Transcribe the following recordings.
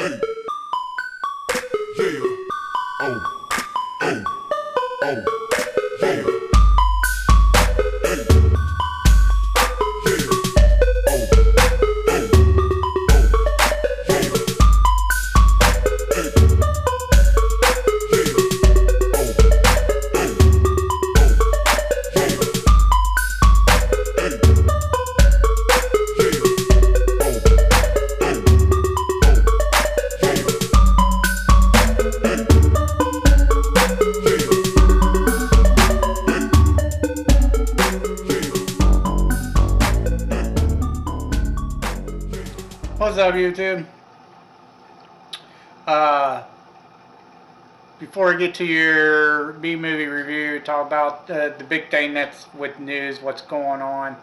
Hey, yeah, oh, oh, oh, yeah. What's up, YouTube? Before I get to your B-movie review, talk about the big thing that's with news, what's going on.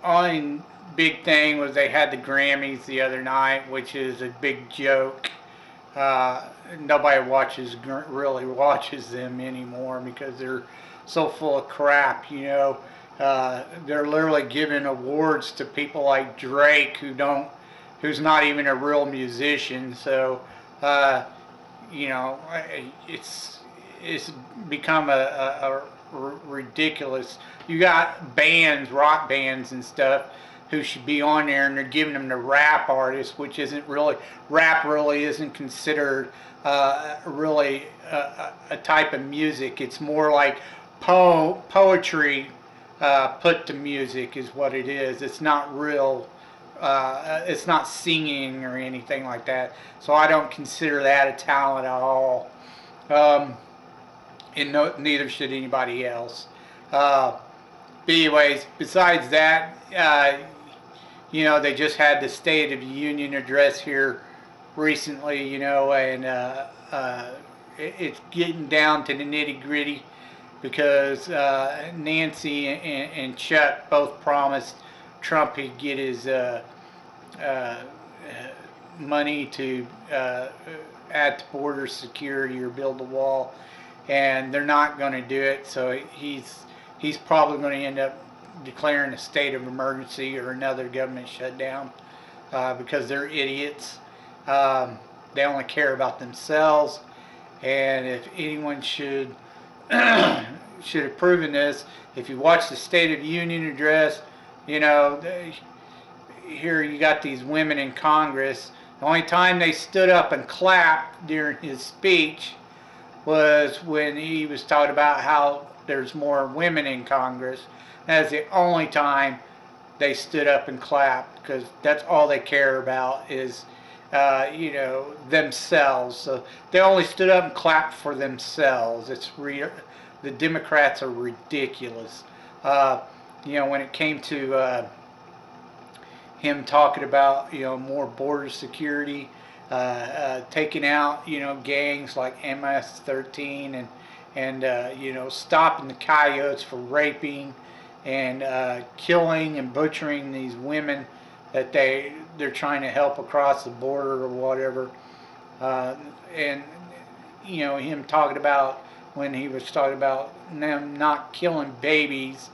Only big thing was they had the Grammys the other night, which is a big joke. Nobody really watches them anymore because they're so full of crap, you know. They're literally giving awards to people like Drake who's not even a real musician. So, you know, it's become a ridiculous. You got bands, rock bands and stuff, who should be on there, and they're giving them to rap artists, which isn't really, rap really isn't considered really a type of music. It's more like poetry put to music is what it is. It's not real, it's not singing or anything like that. So I don't consider that a talent at all. And neither should anybody else. But anyways, besides that, you know, they just had the State of the Union address here recently, you know, and it's getting down to the nitty-gritty because Nancy and Chuck both promised Trump he'd get his money to add to border security or build a wall, and they're not going to do it. So he's probably going to end up declaring a state of emergency or another government shutdown because they're idiots. They only care about themselves, and if anyone should have proven this, if you watch the State of the Union address, you know, here you got these women in Congress. The only time they stood up and clapped during his speech was when he was talking about how there's more women in Congress. That's the only time they stood up and clapped, because that's all they care about is, you know, themselves. So they only stood up and clapped for themselves. It's real. The Democrats are ridiculous. You know, when it came to him talking about, you know, more border security, taking out, you know, gangs like MS-13 and you know, stopping the coyotes from raping and killing and butchering these women that they're trying to help across the border or whatever. And you know, him talking about, when he was talking about them not killing babies,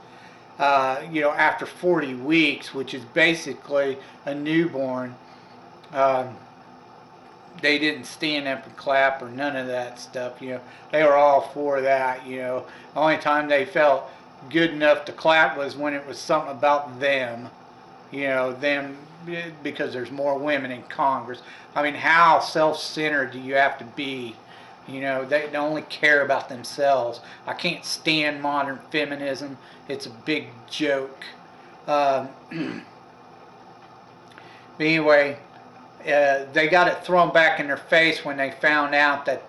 you know, after 40 weeks, which is basically a newborn. They didn't stand up and clap or none of that stuff. You know, they were all for that. You know, the only time they felt good enough to clap was when it was something about them. You know, them, because there's more women in Congress. I mean, how self-centered do you have to be? You know, they only care about themselves. I can't stand modern feminism. It's a big joke. But anyway, they got it thrown back in their face when they found out that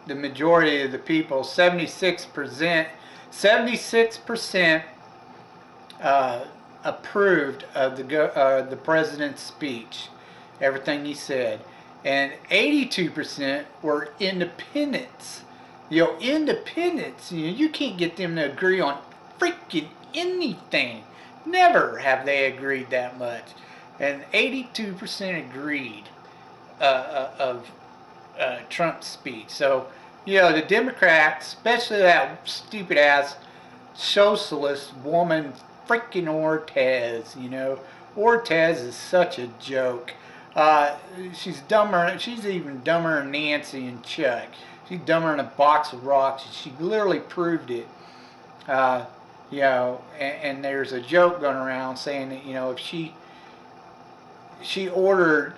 the majority of the people, 76% approved of the president's speech, everything he said. And 82% were independents. You know, independents, you know, you can't get them to agree on freaking anything. Never have they agreed that much. And 82% agreed of Trump's speech. So, you know, the Democrats, especially that stupid ass socialist woman freaking Ortez, you know. Ortez is such a joke. She's dumber. She's even dumber than Nancy and Chuck. She's dumber than a box of rocks. She literally proved it. You know, and there's a joke going around saying that, you know, if she ordered,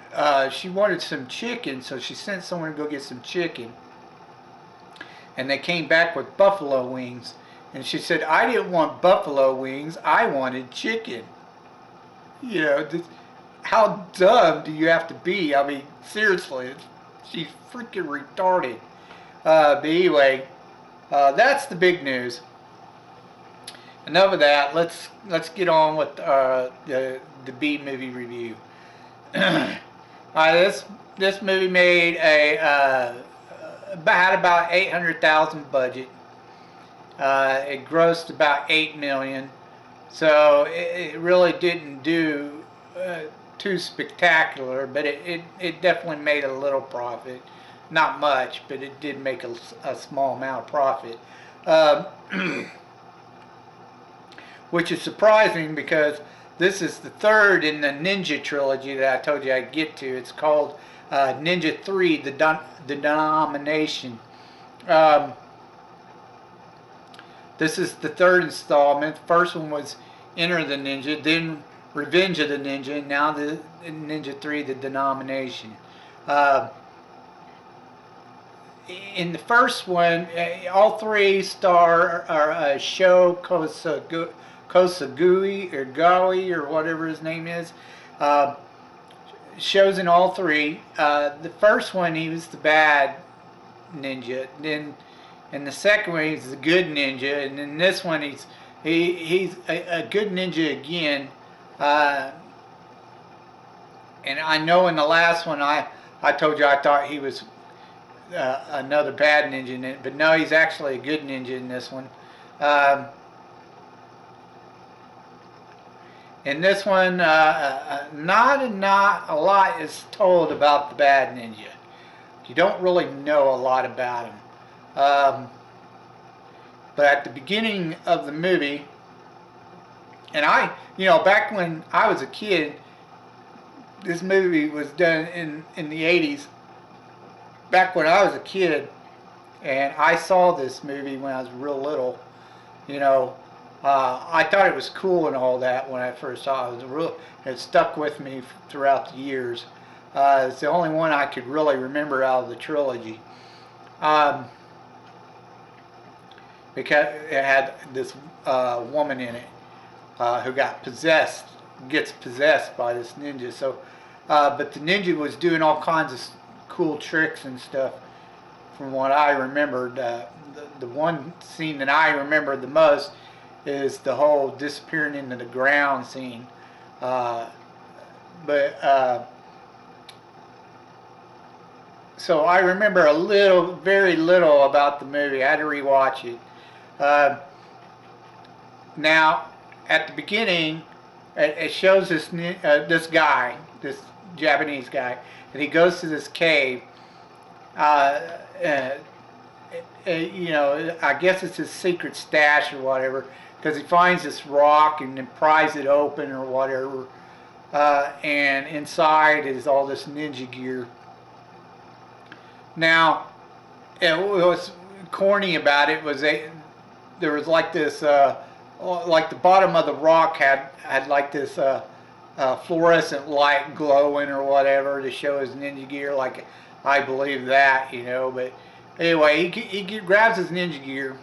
she wanted some chicken, so she sent someone to go get some chicken, and they came back with buffalo wings, and she said, I didn't want buffalo wings, I wanted chicken. You know, how dumb do you have to be? I mean, seriously, she's freaking retarded. But anyway, that's the big news. Enough of that. Let's get on with the B movie review. This movie made had about 800,000 budget. It grossed about 8 million. So it really didn't do too spectacular, but it definitely made a little profit. Not much, but it did make a small amount of profit. Which is surprising because this is the third in the Ninja trilogy that I told you I'd get to. It's called Ninja 3, The Denomination. This is the third installment. The first one was Enter the Ninja, then Revenge of the Ninja, and now the Ninja 3, The Denomination. In the first one, all three star Sho Kosagui or Gawi or whatever his name is. Shows in all three. The first one, he was the bad ninja. Then in the second one, he's the good ninja. And in this one, he's a good ninja again. And I know in the last one, I told you I thought he was another bad ninja in it, but no, he's actually a good ninja in this one. In this one, not a lot is told about the bad ninja. You don't really know a lot about him. But at the beginning of the movie, and back when I was a kid, this movie was done in the 80s. Back when I was a kid, and I saw this movie when I was real little, I thought it was cool and all that when I first saw it. It stuck with me throughout the years. It's the only one I could really remember out of the trilogy. Because it had this woman in it who gets possessed by this ninja. So, but the ninja was doing all kinds of cool tricks and stuff. From what I remembered, the one scene that I remember the most is the whole disappearing into the ground scene. So I remember very little about the movie. I had to rewatch it. Now, at the beginning, it shows this guy, this Japanese guy, and he goes to this cave. I guess it's his secret stash or whatever, because he finds this rock and then pries it open or whatever, and inside is all this ninja gear. Now, what was corny about it was there was like this, like the bottom of the rock had like this fluorescent light glowing or whatever to show his ninja gear. Like, I believe that, but anyway, he grabs his ninja gear,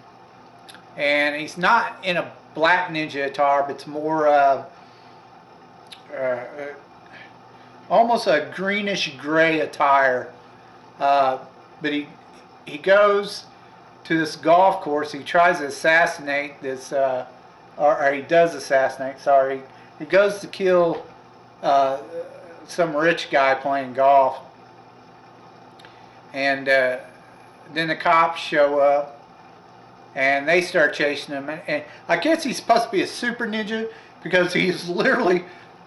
and he's not in a black ninja attire, but it's more almost a greenish gray attire. But he goes to this golf course. He tries to assassinate this, or he does assassinate, sorry. He goes to kill some rich guy playing golf. And then the cops show up, and they start chasing him. And I guess he's supposed to be a super ninja, because he's literally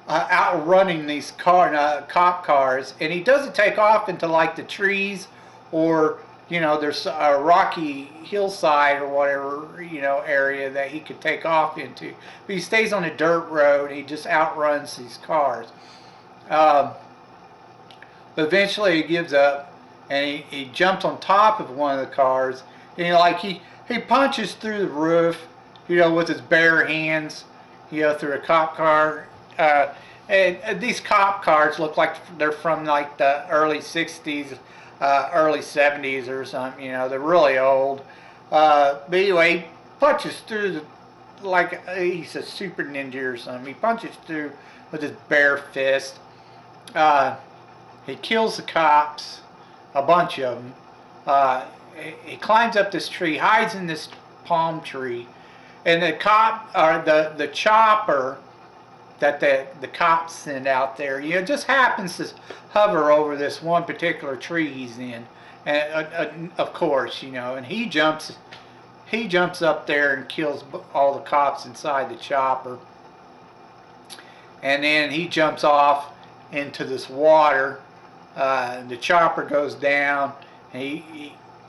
outrunning these cop cars. And he doesn't take off into like the trees or there's a rocky hillside or whatever, area that he could take off into. But he stays on a dirt road. He just outruns these cars. But eventually he gives up, and he jumps on top of one of the cars. And he punches through the roof, with his bare hands, through a cop car. And these cop cars look like they're from like the early 60s, early 70s or something, they're really old. But anyway, he punches through like he's a super ninja or something. He punches through with his bare fist. He kills the cops, a bunch of them. He climbs up this tree, hides in this palm tree, and the chopper that the cops send out there, just happens to hover over this one particular tree he's in, and of course, and he jumps up there and kills all the cops inside the chopper, and then he jumps off into this water. The chopper goes down, and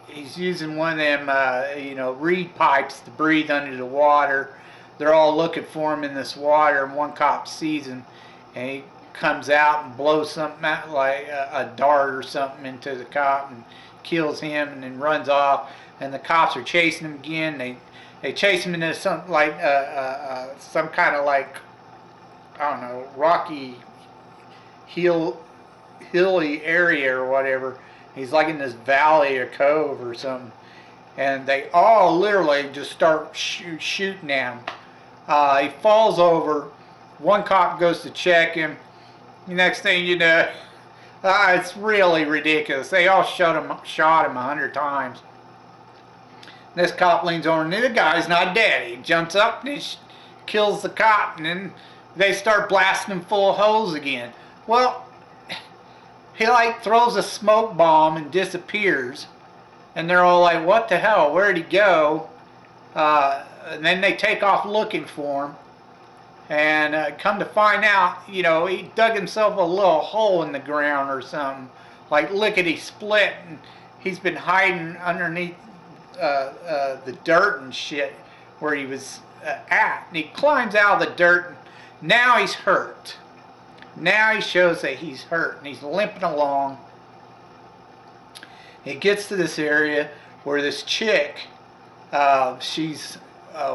he's using one of them, reed pipes to breathe under the water. They're all looking for him in this water, and one cop sees him, and he comes out and blows something out, like a dart or something, into the cop and kills him, and then runs off. And the cops are chasing him again. They chase him into some some kind of like, I don't know, rocky hilly area or whatever. He's like in this valley or cove or something, and they all literally just start shooting at him. He falls over. One cop goes to check him. The next thing you know, it's really ridiculous. They all shot him 100 times. This cop leans over, and the guy's not dead. He jumps up and he kills the cop, and then they start blasting him full of holes again. Well, he throws a smoke bomb and disappears, and they're all like, "What the hell? Where'd he go?" And then they take off looking for him, and come to find out, he dug himself a little hole in the ground or something, like lickety split, and he's been hiding underneath the dirt and shit where he was at. And he climbs out of the dirt, and now he's hurt. Now he shows that he's hurt, and he's limping along. He gets to this area where this chick, she's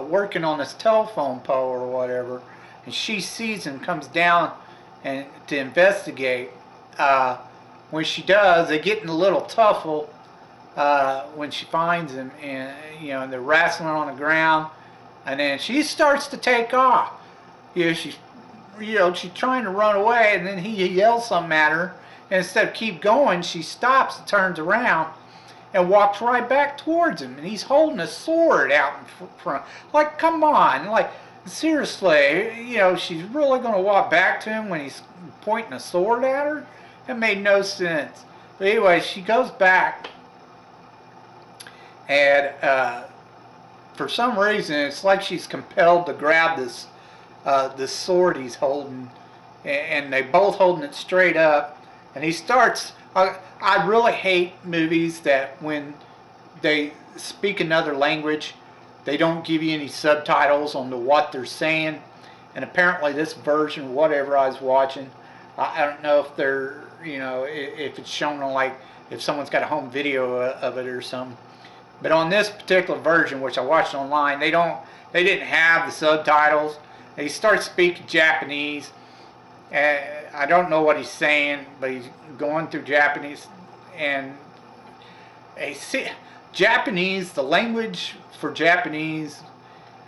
working on this telephone pole or whatever, and she sees him, comes down and to investigate. When she does, they get in a little tuffle when she finds him, and they're wrestling on the ground, and then she starts to take off. She's trying to run away, and then he yells something at her, and instead of keep going, she stops, turns around, and walks right back towards him, and he's holding a sword out in front. Like, come on, like, seriously, she's really going to walk back to him when he's pointing a sword at her? That made no sense. But anyway, she goes back, and for some reason, it's like she's compelled to grab this sword he's holding, and they both holding it straight up, and he starts. I really hate movies that when they speak another language, they don't give you any subtitles on what they're saying. And apparently this version, whatever I was watching, I don't know if they're, if it's shown on if someone's got a home video of it or something. But on this particular version, which I watched online, they didn't have the subtitles. He starts speaking Japanese. I don't know what he's saying, but he's going through Japanese, and Japanese, the language for Japanese,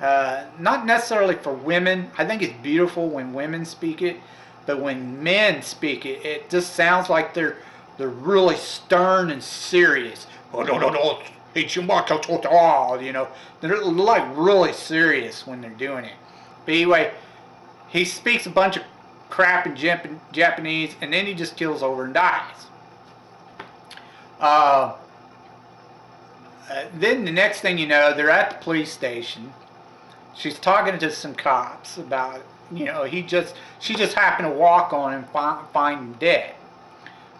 not necessarily for women. I think it's beautiful when women speak it, but when men speak it, it just sounds like they're really stern and serious. They're like really serious when they're doing it. But anyway, he speaks a bunch of crap in Japanese, and then he just kills over and dies. Then the next thing you know, they're at the police station. She's talking to some cops about, she just happened to walk on him and find him dead.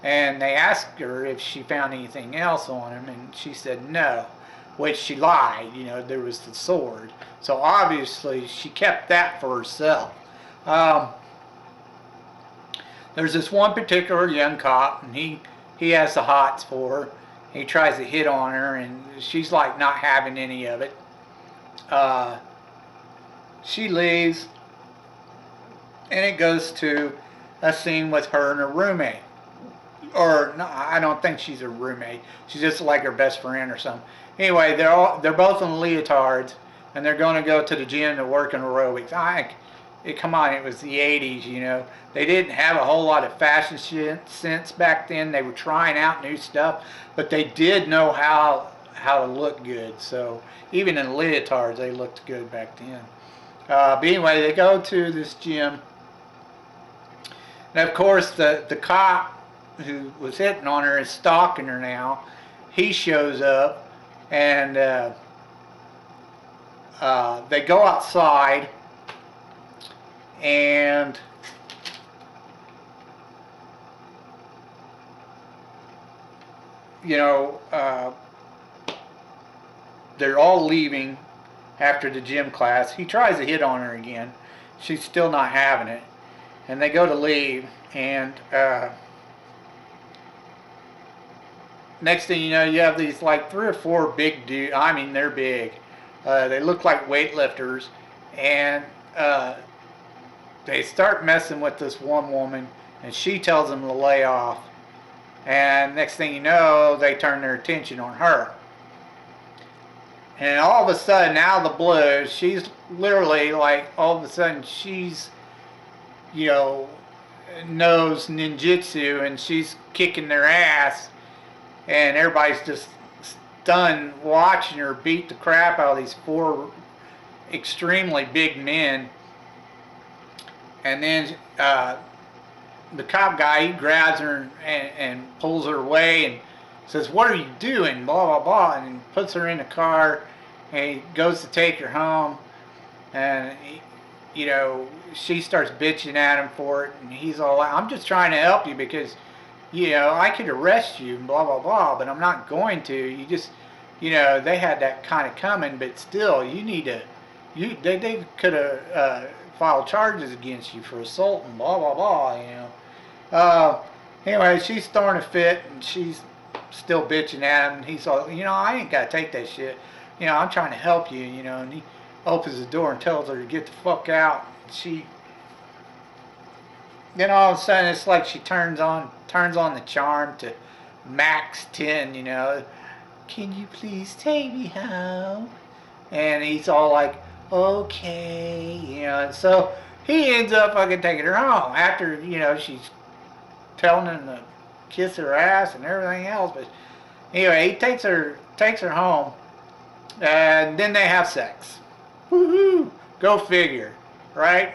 And they asked her if she found anything else on him, and she said no, which she lied. You know, there was the sword. So obviously she kept that for herself. Um, there's this one particular young cop, and he has the hots for her. He tries to hit on her, and she's like not having any of it. She leaves, and it goes to a scene with her and her roommate. Or no, I don't think she's her roommate. She's just like her best friend or something. Anyway, they're both in leotards, and they're going to go to the gym to work in aerobics. Come on, it was the 80s, you know. They didn't have a whole lot of fashion sense back then. They were trying out new stuff, but they did know how to look good. So even in leotards, they looked good back then. But anyway, they go to this gym, and of course the cop who was hitting on her is stalking her now. He shows up, and they go outside, and you know, they're all leaving after the gym class. He tries to hit on her again. She's still not having it, and they go to leave, and next thing you know, you have these like 3 or 4 big dudes. I mean, they're big. They look like weightlifters, and they start messing with this one woman, and she tells them to lay off. And next thing you know, they turn their attention on her. And all of a sudden, out of the blue, she's literally like, all of a sudden, she's, you know, knows ninjutsu, and she's kicking their ass. And everybody's just stunned watching her beat the crap out of these 4 extremely big men. And then the cop guy, he grabs her and pulls her away and says, "What are you doing?" Blah, blah, blah. And puts her in the car, and he goes to take her home. And, you know, she starts bitching at him for it. And he's all like, "I'm just trying to help you because, you know, I could arrest you, blah, blah, blah, but I'm not going to. You just, you know, they had that kind of coming, but still, you need to, they could have filed charges against you for assault and blah, blah, blah, you know." Anyway, she's throwing a fit, and she's still bitching at him, and he's all, "You know, I ain't got to take that shit. You know, I'm trying to help you, you know," and he opens the door and tells her to get the fuck out. Then all of a sudden, it's like she turns on the charm to max 10, you know. "Can you please take me home?" And he's all like, "Okay," you know. And so he ends up fucking taking her home after, you know, she's telling him to kiss her ass and everything else. But anyway, he takes her home, and then they have sex. Woohoo! Go figure, right?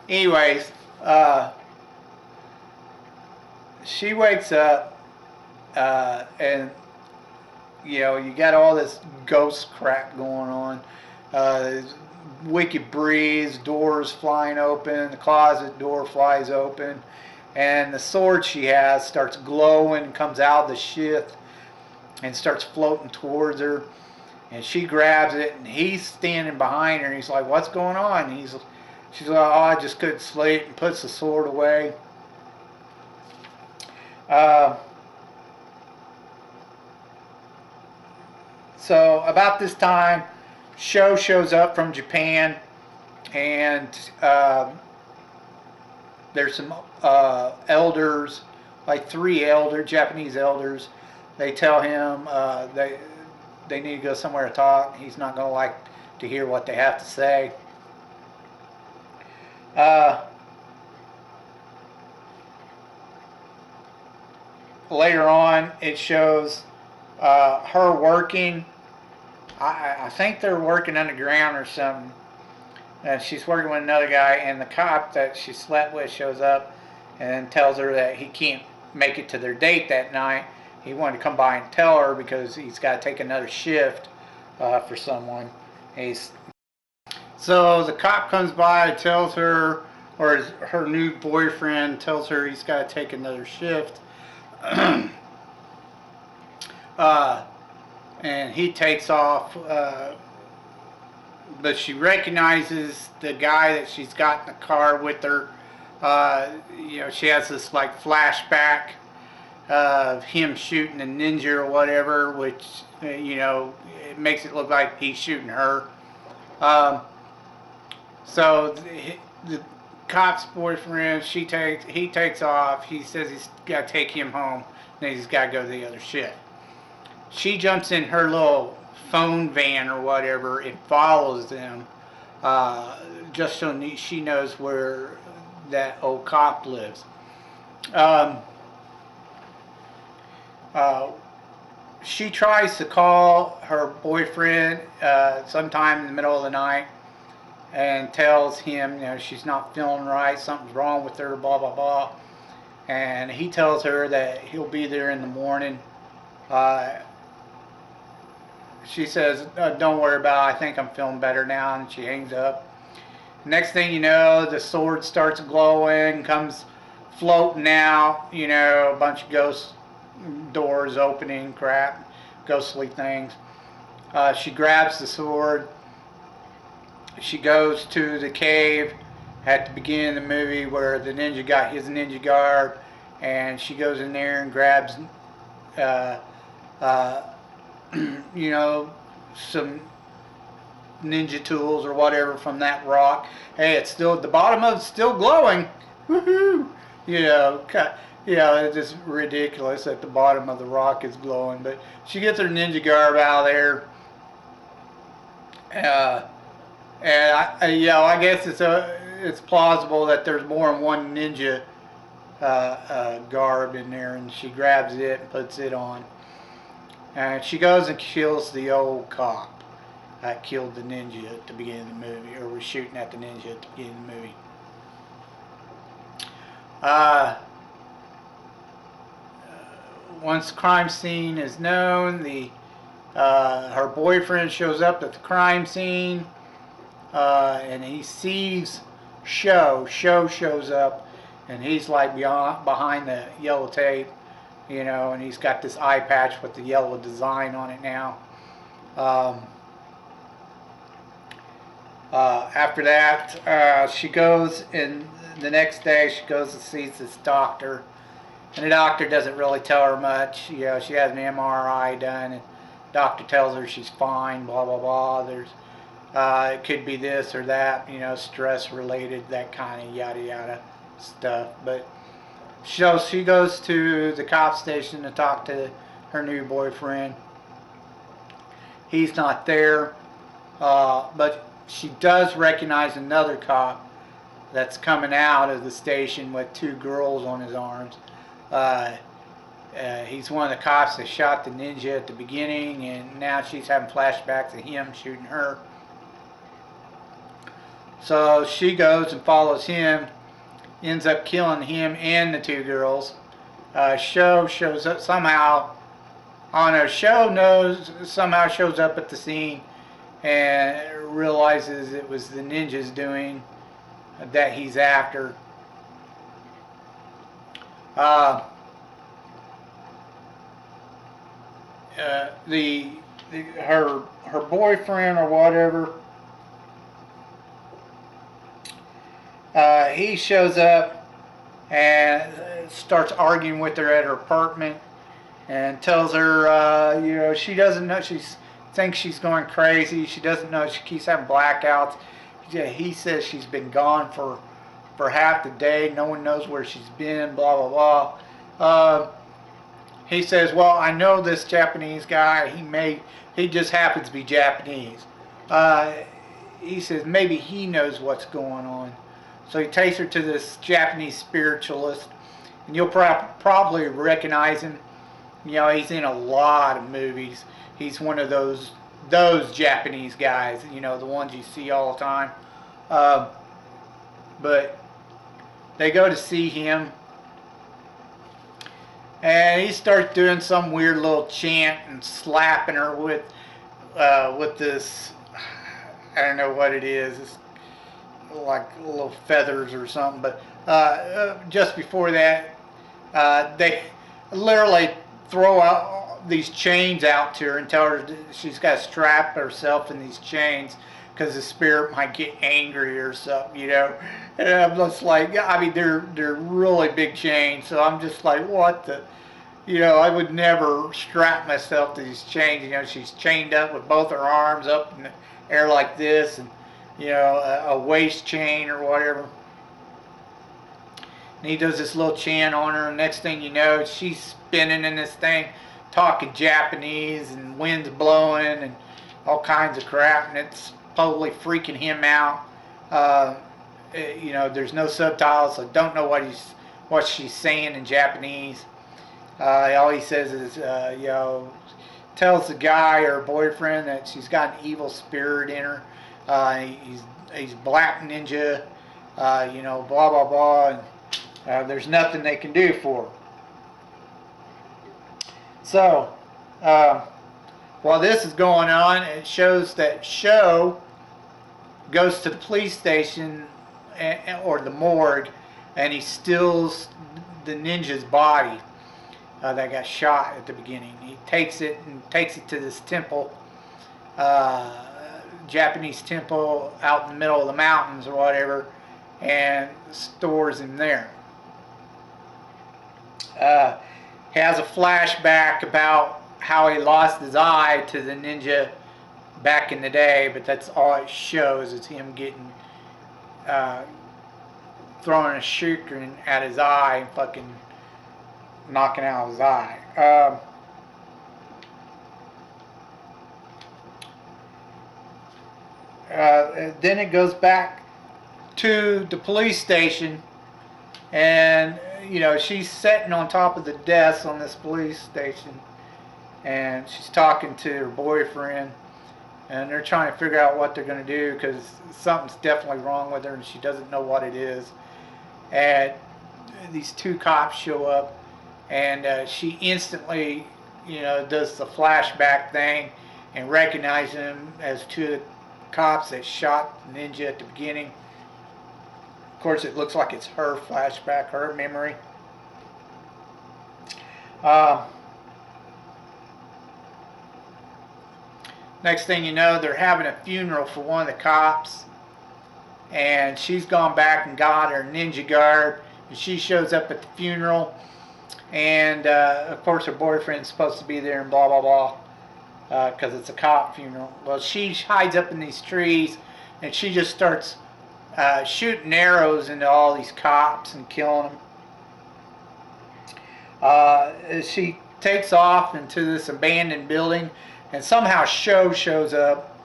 Anyways, she wakes up, and you know, you got all this ghost crap going on. Wicked breeze, doors flying open, the closet door flies open, and the sword she has starts glowing, comes out of the shit, and starts floating towards her. And she grabs it, and he's standing behind her, and he's like, "What's going on?" And she's like, "Oh, I just couldn't sleep," and puts the sword away. So about this time, Sho shows up from Japan, and there's some elders, like 3 Japanese elders. They tell him they need to go somewhere to talk. He's not going to like to hear what they have to say. Later on, it shows her working. I think they're working underground or something. And she's working with another guy, and the cop that she slept with shows up and tells her that he can't make it to their date that night. He wanted to come by and tell her because he's got to take another shift for someone. So the cop comes by and tells her or her new boyfriend tells her he's got to take another shift. And he takes off, but she recognizes the guy that she's got in the car with her. She has this like flashback of him shooting a ninja or whatever, which it makes it look like he's shooting her. So the cop's boyfriend, he takes off. He says he's got to take him home, and he's got to go to the other shift. She jumps in her little phone van or whatever and follows them, just so she knows where that old cop lives. She tries to call her boyfriend sometime in the middle of the night and tells him, she's not feeling right, something's wrong with her, blah, blah, blah. And he tells her that he'll be there in the morning. She says, don't worry about it, I think I'm feeling better now, and she hangs up. Next thing you know, the sword starts glowing, comes floating out, a bunch of ghost doors opening, crap, ghostly things. She grabs the sword. She goes to the cave at the beginning of the movie where the ninja got his ninja garb, and she goes in there and grabs some ninja tools or whatever from that rock. Hey, it's still, the bottom of it's still glowing. Woohoo! It's just ridiculous that the bottom of the rock is glowing. But she gets her ninja garb out of there. And I guess it's plausible that there's more than one ninja garb in there, and she grabs it and puts it on. And she goes and kills the old cop that killed the ninja at the beginning of the movie, or was shooting at the ninja at the beginning of the movie. Once the crime scene is known, her boyfriend shows up at the crime scene, and he sees Show. Show shows up, and he's like behind the yellow tape, and he's got this eye patch with the yellow design on it now. After that, she goes, and the next day she goes and sees this doctor, and the doctor doesn't really tell her much. She has an MRI done, and the doctor tells her she's fine, blah, blah, blah. It could be this or that, stress related, that kind of yada yada stuff. But so she goes to the cop station to talk to her new boyfriend. He's not there, but she does recognize another cop that's coming out of the station with two girls on his arms. He's one of the cops that shot the ninja at the beginning, and now she's having flashbacks of him shooting her. So she goes and follows him, ends up killing him and the two girls. Show shows up somehow. Show somehow shows up at the scene and realizes it was the ninja's doing that he's after. Her boyfriend or whatever, he shows up and starts arguing with her at her apartment and tells her, she doesn't know, she thinks she's going crazy. She doesn't know, she keeps having blackouts. He says she's been gone for half the day. No one knows where she's been, blah, blah, blah. He says, well, I know this Japanese guy. He just happens to be Japanese. He says maybe he knows what's going on. So he takes her to this Japanese spiritualist, and you'll probably recognize him. He's in a lot of movies. He's one of those Japanese guys, the ones you see all the time. But they go to see him, and he starts doing some weird little chant and slapping her with this, I don't know what it is. It's like little feathers or something. But just before that, they literally throw out these chains out to her and tell her she's got to strap herself in these chains because the spirit might get angry or something, you know. And I'm just like, I mean, they're really big chains, so I'm just like, what the, you know, I would never strap myself to these chains. You know, she's chained up with both her arms up in the air like this, and you know, a waist chain or whatever. And he does this little chant on her, and next thing you know, she's spinning in this thing, talking Japanese, and wind's blowing, and all kinds of crap, and it's totally freaking him out. You know, there's no subtitles, so don't know what she's saying in Japanese. All he says is, you know, tells the guy, her boyfriend, that she's got an evil spirit in her. He's black ninja, you know, blah blah blah, and there's nothing they can do for her. So, while this is going on, it shows that Sho goes to the police station or the morgue, and he steals the ninja's body that got shot at the beginning. He takes it to this temple, Japanese temple out in the middle of the mountains or whatever, and stores him there. He has a flashback about how he lost his eye to the ninja back in the day, but that's all it shows is him getting throwing a shuriken at his eye and fucking knocking out his eye. Then it goes back to the police station, and you know, she's sitting on top of the desk on this police station, and she's talking to her boyfriend, and they're trying to figure out what they're going to do because something's definitely wrong with her and she doesn't know what it is. And these two cops show up, and she instantly, you know, does the flashback thing and recognizes them as two of the cops that shot the ninja at the beginning. Of course, it looks like it's her flashback, her memory. Next thing you know, they're having a funeral for one of the cops, and she's gone back and got her ninja garb, and she shows up at the funeral, and of course her boyfriend's supposed to be there and blah blah blah, because it's a cop funeral. Well, she hides up in these trees, and she just starts shooting arrows into all these cops and killing them. She takes off into this abandoned building, and somehow Sho shows up,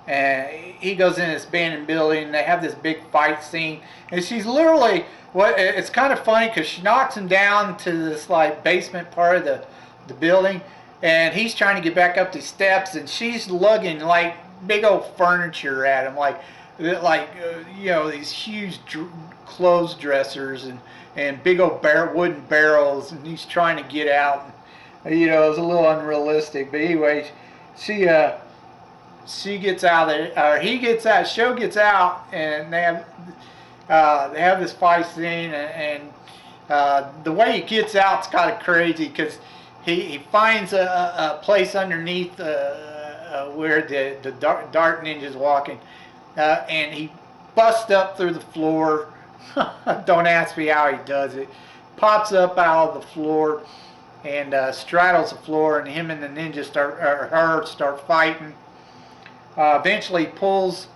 and he goes in this abandoned building, and they have this big fight scene, and she's literally, it's kind of funny because she knocks him down to this like basement part of the building, and he's trying to get back up these steps, and she's lugging like big old furniture at him, like you know, these huge clothes dressers and big old wooden barrels, and he's trying to get out. And, you know, it was a little unrealistic, but anyway, she gets out there, he gets out, Sho gets out, and they have this fight scene, and the way he gets out is kind of crazy because he finds a place underneath where the dark ninja's walking. And he busts up through the floor. Don't ask me how he does it. Pops up out of the floor and straddles the floor, and him and the ninja start fighting. Eventually pulls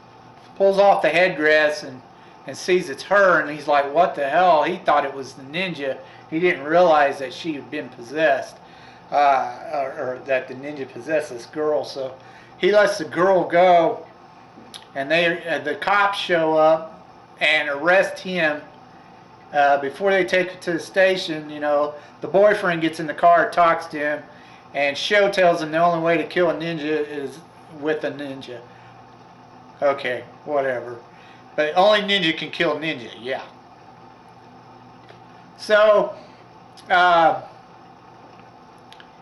off the headdress and sees it's her, and he's like, what the hell? He thought it was the ninja. He didn't realize that she had been possessed, or that the ninja possessed this girl. So he lets the girl go, and the cops show up and arrest him. Before they take it to the station, you know, the boyfriend gets in the car, talks to him, and Sho tells him the only way to kill a ninja is with a ninja. Okay, whatever. But only ninja can kill ninja, yeah. So,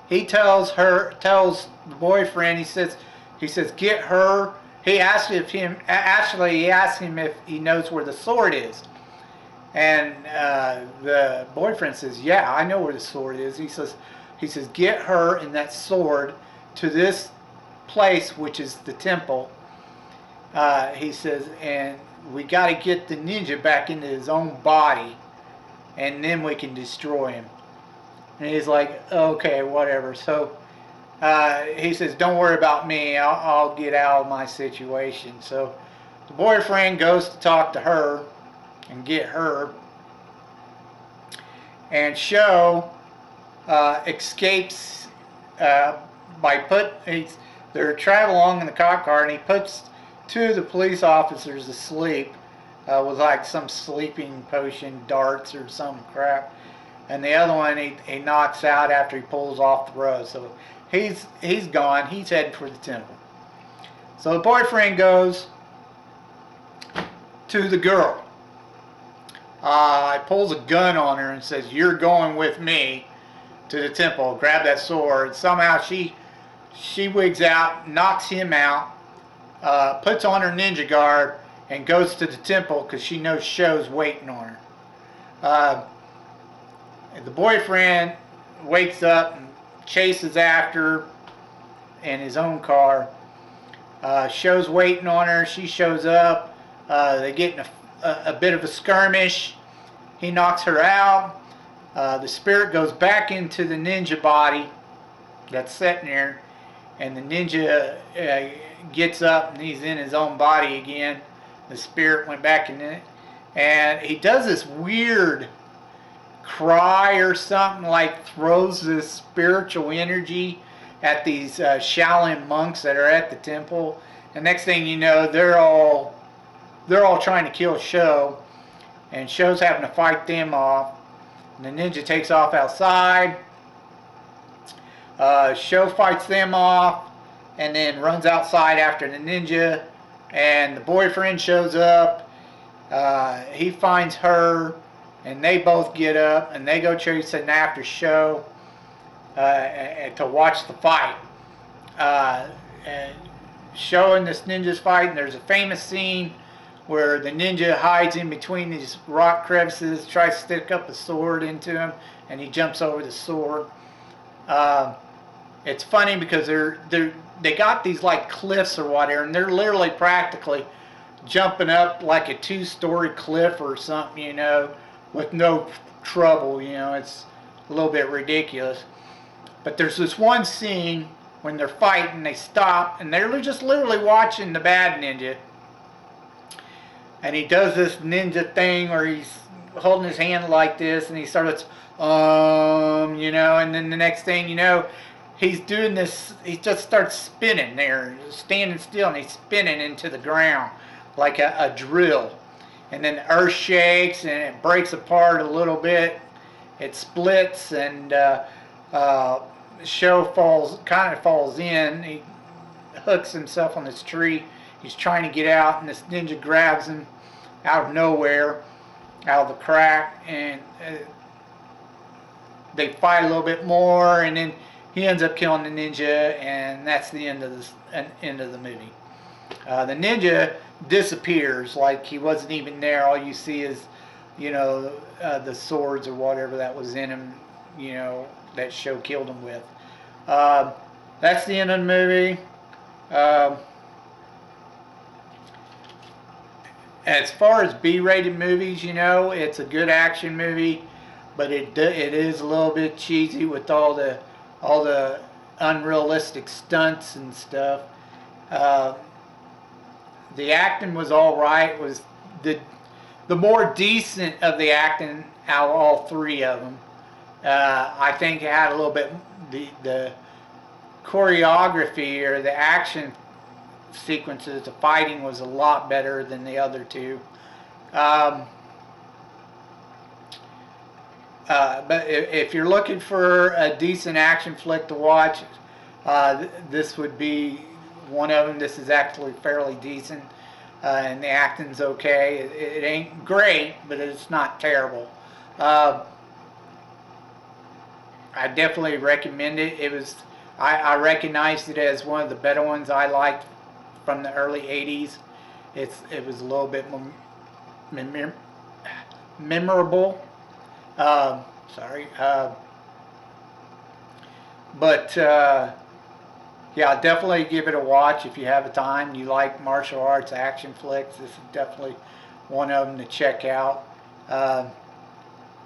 he tells the boyfriend, he says, get her he asked if him actually he asked him if he knows where the sword is, and the boyfriend says, "Yeah, I know where the sword is." He says, "Get her and that sword to this place, which is the temple." He says, "And we got to get the ninja back into his own body, and then we can destroy him." And he's like, "Okay, whatever." So he says, "Don't worry about me. I'll get out of my situation." So the boyfriend goes to talk to her and get her, and Sho escapes they're traveling along in the cop car, and he puts two of the police officers to sleep with like some sleeping potion, darts or some crap, and the other one he knocks out after he pulls off the road. So he's gone. He's heading for the temple. So the boyfriend goes to the girl. He pulls a gun on her and says, "You're going with me to the temple. Grab that sword." Somehow she wigs out, knocks him out, puts on her ninja garb, and goes to the temple because she knows Sho's waiting on her. The boyfriend wakes up and chases after her in his own car. Sho's waiting on her. She shows up. They get in a bit of a skirmish. He knocks her out. The spirit goes back into the ninja body that's sitting there, and the ninja gets up and he's in his own body again. The spirit went back in it, and he does this weird cry or something, like throws this spiritual energy at these Shaolin monks that are at the temple. And next thing you know, they're all trying to kill Sho, and Sho's having to fight them off. And the ninja takes off outside. Sho fights them off, and then runs outside after the ninja. And the boyfriend shows up. He finds her, and they both get up and they go chasing after Sho to watch the fight. And Sho and this ninja's fight, and there's a famous scene where the ninja hides in between these rock crevices, tries to stick up a sword into him, and he jumps over the sword. It's funny because they got these like cliffs or whatever, and they're literally practically jumping up like a 2-story cliff or something, with no trouble. It's a little bit ridiculous. But there's this one scene when they're fighting, they stop, and they're just literally watching the bad ninja. And he does this ninja thing where he's holding his hand like this, and he starts, and then the next thing you know, he's doing this, he just starts spinning there, standing still, and he's spinning into the ground like a drill. And then the earth shakes, and it breaks apart a little bit. It splits, and Sho falls in. He hooks himself on this tree. He's trying to get out, and this ninja grabs him out of nowhere, out of the crack, and they fight a little bit more, and then he ends up killing the ninja, and that's the end of the movie. The ninja disappears like he wasn't even there. All you see is, the swords or whatever that was in him, that Sho killed him with. That's the end of the movie. As far as B-rated movies, it's a good action movie, but it is a little bit cheesy with all the unrealistic stunts and stuff. The acting was all right. It was the more decent of the acting out of all three of them. I think it had a little bit the choreography or the action sequences, the fighting was a lot better than the other two. But if you're looking for a decent action flick to watch, this would be one of them. This is actually fairly decent, and the acting's okay. It ain't great, but it's not terrible. I definitely recommend it. I recognized it as one of the better ones I liked from the early 80s. It was a little bit more memorable. Sorry. But yeah, definitely give it a watch if you have the time. You like martial arts action flicks, this is definitely one of them to check out.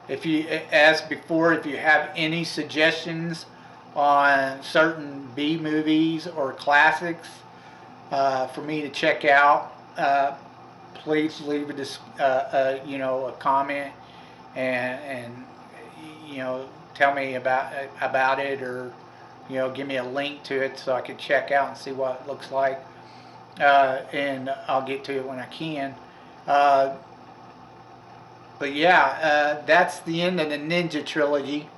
If you, as before, if you have any suggestions on certain B movies or classics for me to check out, please leave a comment and tell me about it, or give me a link to it so I can check out and see what it looks like, and I'll get to it when I can. But yeah, that's the end of the Ninja trilogy.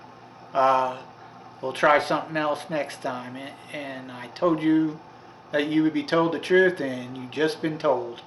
We'll try something else next time, and I told you that you would be told the truth, and you've just been told.